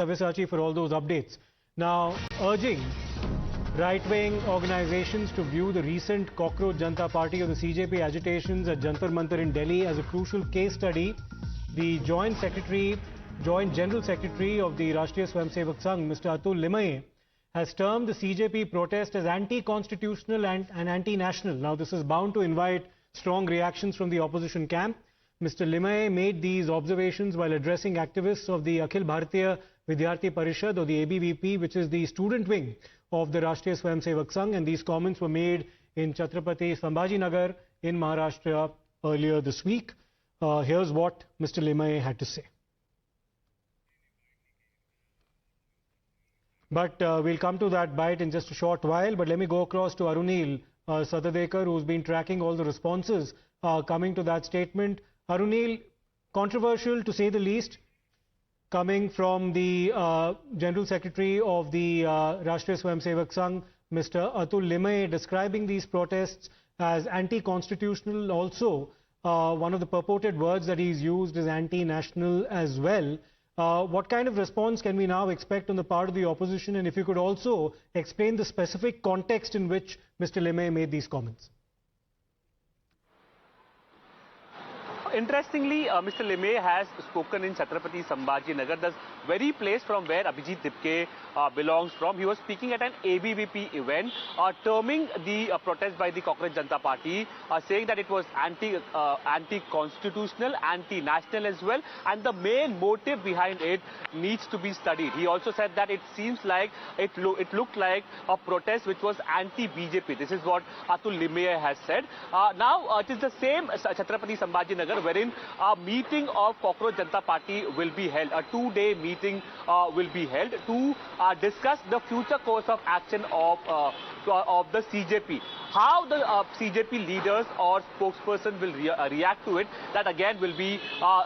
Savisachi for all those updates. Now, urging right-wing organizations to view the recent Cockroach Janata Party or the CJP agitations at Jantar Mantar in Delhi as a crucial case study. The Joint General Secretary of the Rashtriya Swayamsevak Sangh, Mr. Atul Limaye, has termed the CJP protest as anti-constitutional and anti-national. Now, this is bound to invite strong reactions from the opposition camp. Mr. Limaye made these observations while addressing activists of the Akhil Bharatiya Vidyarthi Parishad, or the ABVP, which is the student wing of the Rashtriya Swayamsevak Sangh, and these comments were made in Chhatrapati Sambhaji Nagar in Maharashtra earlier this week. Here's what Mr. Limaye had to say. But we'll come to that bite in just a short while. But let me go across to Arunil Satadekar, who's been tracking all the responses coming to that statement. Arunil, controversial to say the least, coming from the General Secretary of the Rashtriya Swayamsevak Sangh, Mr. Atul Limaye, describing these protests as anti-constitutional. Also, one of the purported words that he's used is anti-national as well. What kind of response can we now expect on the part of the opposition? And if you could also explain the specific context in which Mr. Limaye made these comments. Interestingly, Mr. Limaye has spoken in Chhatrapati Sambhaji Nagar, the very place from where Abhijit Dipke belongs from. He was speaking at an ABVP event, terming the protest by the Cockroach Janata Party, saying that it was anti-constitutional, anti-national as well, and the main motive behind it needs to be studied. He also said that it seems like it looked like a protest which was anti-BJP. This is what Atul Limaye has said. Now, it is the same Chhatrapati Sambhaji Nagar, wherein a meeting of Cockroach Janata Party will be held. A two-day meeting will be held to discuss the future course of action of the CJP. How the CJP leaders or spokesperson will react to it, that again will be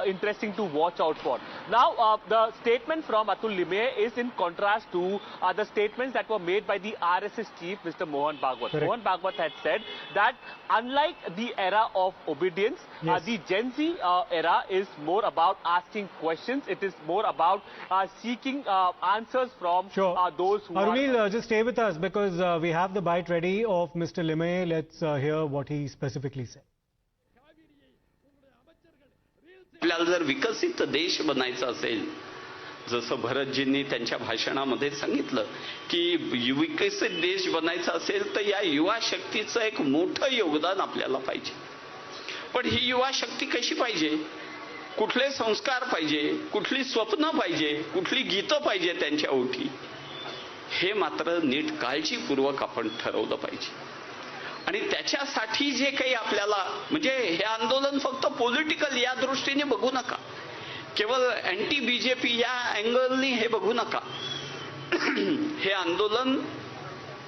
interesting to watch out for. Now, the statement from Atul Limaye is in contrast to the statements that were made by the RSS chief, Mr. Mohan Bhagwat. Correct. Mohan Bhagwat had said that unlike the era of obedience, yes, the Gen Z era is more about asking questions. It is more about seeking answers from those who Arunil, just stay with us because we have the bite ready of Mr. Limaye. Let's hear what he specifically said. आपल्याला जर विकसित देश बनायचा असेल, जसं भरतजींनी त्यांच्या भाषणामध्ये सांगितलं की विकसित देश बनायचा असेल तर या युवा शक्तीचं एक मोठं योगदान आपल्याला पाहिजे. पण ही युवा शक्ती कशी पाहिजे, कुठले संस्कार पाहिजे, कुठली स्वप्न पाहिजे, कुठली गीतं पाहिजे त्यांच्या ओठी, हे मात्र नीट काळजीपूर्वक आपण ठरवलं पाहिजे. आणि त्याच्यासाठी जे काही आपल्याला म्हणजे हे आंदोलन फक्त पॉलिटिकल या दृष्टीने बघू नका, केवळ अँटी बीजेपी या अँगलनी हे बघू नका. हे आंदोलन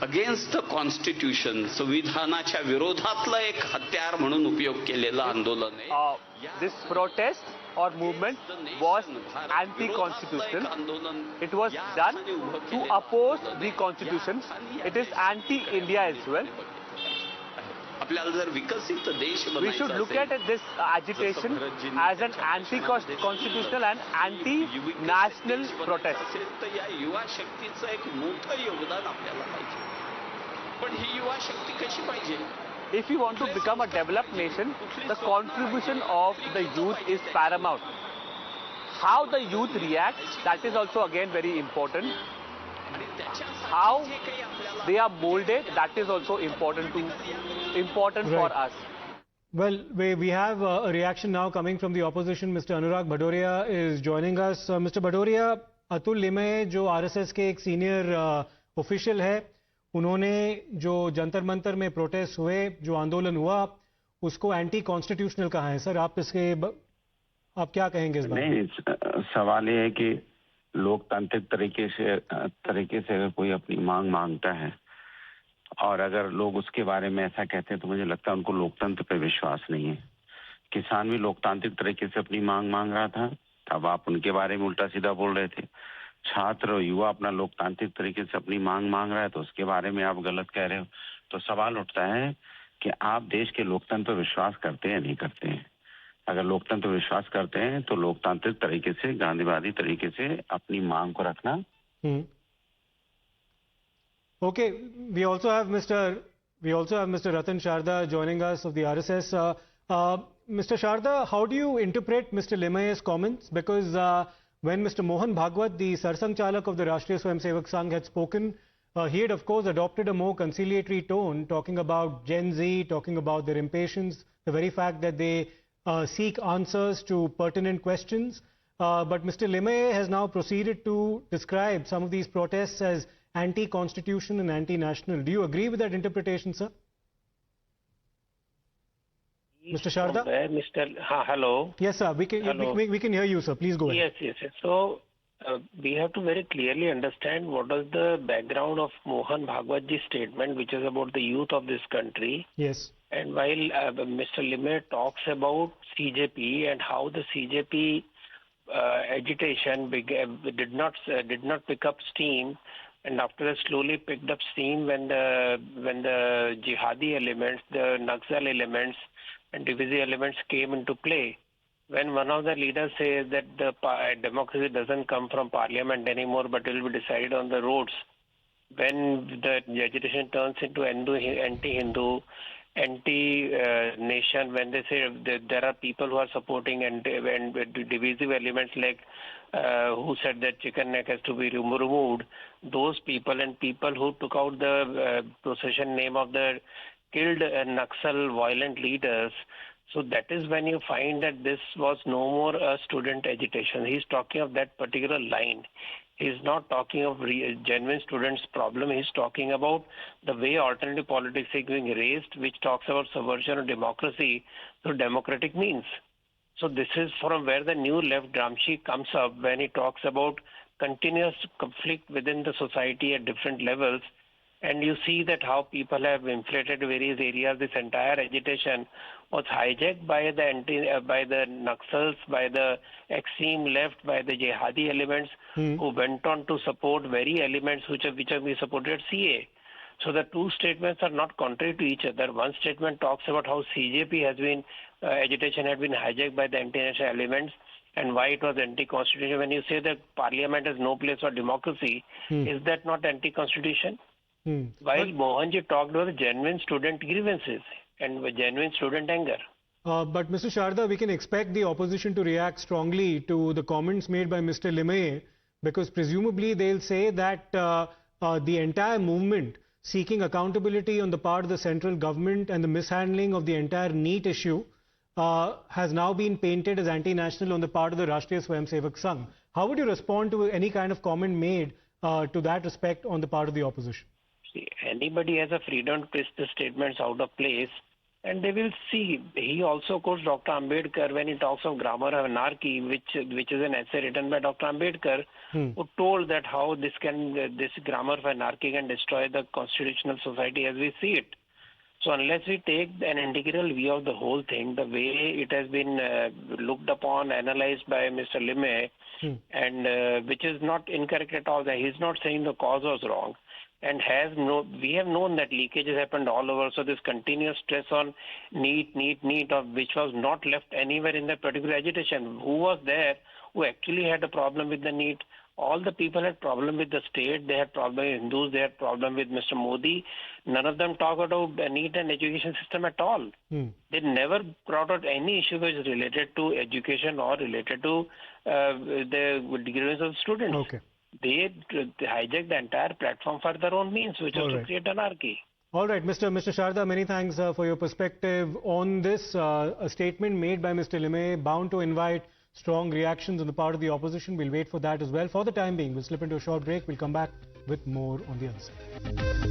अगेन्स्ट द कॉन्स्टिट्यूशन, संविधानाच्या विरोधातलं एक हत्यार म्हणून उपयोग केलेलं आंदोलन आहे. This protest or movement was anti-constitutional. It was done to oppose the constitution. It is anti-India as well. We should look at this agitation as an anti-constitutional and anti-national protest. If we want to become a developed nation, the contribution of the youth is paramount. How the youth reacts, that is also again very important. How they are molded, that is also important for us. Well, we have a reaction now coming from the opposition. Mr. Anurag Bhadoria is joining us. Mr. Bhadoria, Atul Limaye, जो RSS के एक senior official है, उन्होंने जो जंतर मंतर में protest हुए, जो आंदोलन हुआ, उसको एंटी कॉन्स्टिट्यूशनल कहा है. सर, आप क्या कहेंगे इस बारे में? नहीं, सवाल ये है कि लोकतांत्रिक तरीके से अगर कोई अपनी मांग मांगता है और अगर लोग उसके बारे में ऐसा कहते हैं तो मुझे लगता है उनको लोकतंत्र पे विश्वास नहीं है. किसान भी लोकतांत्रिक तरीके से अपनी मांग मांग रहा था, अब आप उनके बारे में उल्टा सीधा बोल रहे थे. छात्र युवा अपना लोकतांत्रिक तरीके से अपनी मांग मांग रहा है तो उसके बारे में आप गलत कह रहे हो. तो सवाल उठता है कि आप देश के लोकतंत्र पर विश्वास करते हैं या नहीं करते हैं. अगर लोकतंत्र में विश्वास करते हैं तो लोकतांत्रिक तरीके से, गांधीवादी तरीके से अपनी मांग को रखना। Okay, we also have Mr. Ratan Sharda joining us of the RSS. Mr. Sharda, how do you interpret Mr. Limaye's comments? Because when Mr. Mohan Bhagwat, the Sarsang Chalak of the Rashtriya Swayamsevak Sangh, had spoken, he had of course adopted a more conciliatory tone, talking about Gen Z, talking about their impatience, the very fact that they seek answers to pertinent questions. But Mr. Limaye has now proceeded to describe some of these protests as anti-constitution and anti-national. Do you agree with that interpretation, sir? Mr. Sharda? Hello. Yes, sir. We can hear you, sir. Please go ahead. Yes. So, we have to very clearly understand what is the background of Mohan Bhagwatji's statement, which is about the youth of this country. Yes. And while Mr. Limaye talks about CJP and how the CJP agitation did not pick up steam, and after that slowly picked up steam when the jihadi elements, the Naxal elements and divisive elements came into play. When one of the leaders says that the democracy doesn't come from parliament anymore but will be decided on the roads, when the agitation turns into anti-Hindu, anti-nation, when they say that there are people who are supporting and divisive elements like who said that chicken neck has to be removed, those people and people who took out the procession name of the killed Naxal violent leaders. So that is when you find that this was no more a student agitation. He's talking of that particular line. He's not talking of genuine students' problem. He's talking about the way alternative politics is being raised, which talks about subversion of democracy through democratic means. So this is from where the new left Gramsci comes up when he talks about continuous conflict within the society at different levels. And you see that how people have inflated various areas. This entire agitation was hijacked by the Naxals, by the extreme left, by the jihadi elements who went on to support very elements which have been supported CA. So the two statements are not contrary to each other. One statement talks about how CJP has been, agitation had been hijacked by the anti-national elements and why it was anti-constitution. When you say that parliament has no place for democracy, is that not anti-constitution? While Mohanji talked about the genuine student grievances and genuine student anger. But Mr. Sharda, we can expect the opposition to react strongly to the comments made by Mr. Limaye, because presumably they'll say that the entire movement seeking accountability on the part of the central government and the mishandling of the entire NEET issue has now been painted as anti-national on the part of the Rashtriya Swayamsevak Sangh. How would you respond to any kind of comment made to that respect on the part of the opposition? See, anybody has a freedom to twist the statements out of place, and they will see. He also quotes Dr. Ambedkar when he talks of grammar of anarchy, which is an essay written by Dr. Ambedkar, who told that how this grammar of anarchy can destroy the constitutional society as we see it. So unless we take an integral view of the whole thing, the way it has been looked upon, analyzed by Mr. Limaye, and which is not incorrect at all, that he's not saying the cause was wrong. And we have known that leakages happened all over. So this continuous stress on NEET, which was not left anywhere in that particular agitation. Who was there who actually had a problem with the NEET? All the people had problem with the state. They had problem with Hindus. They had problem with Mr. Modi. None of them talked about the NEET and education system at all. They never brought out any issue which is related to education or related to the grievances of students. Okay. They hijacked the entire platform for their own means, which was to create anarchy. All right, Mr. Sharda, many thanks for your perspective on this. A statement made by Mr. Limaye bound to invite strong reactions on the part of the opposition. We'll wait for that as well. For the time being, we'll slip into a short break. We'll come back with more on the other side.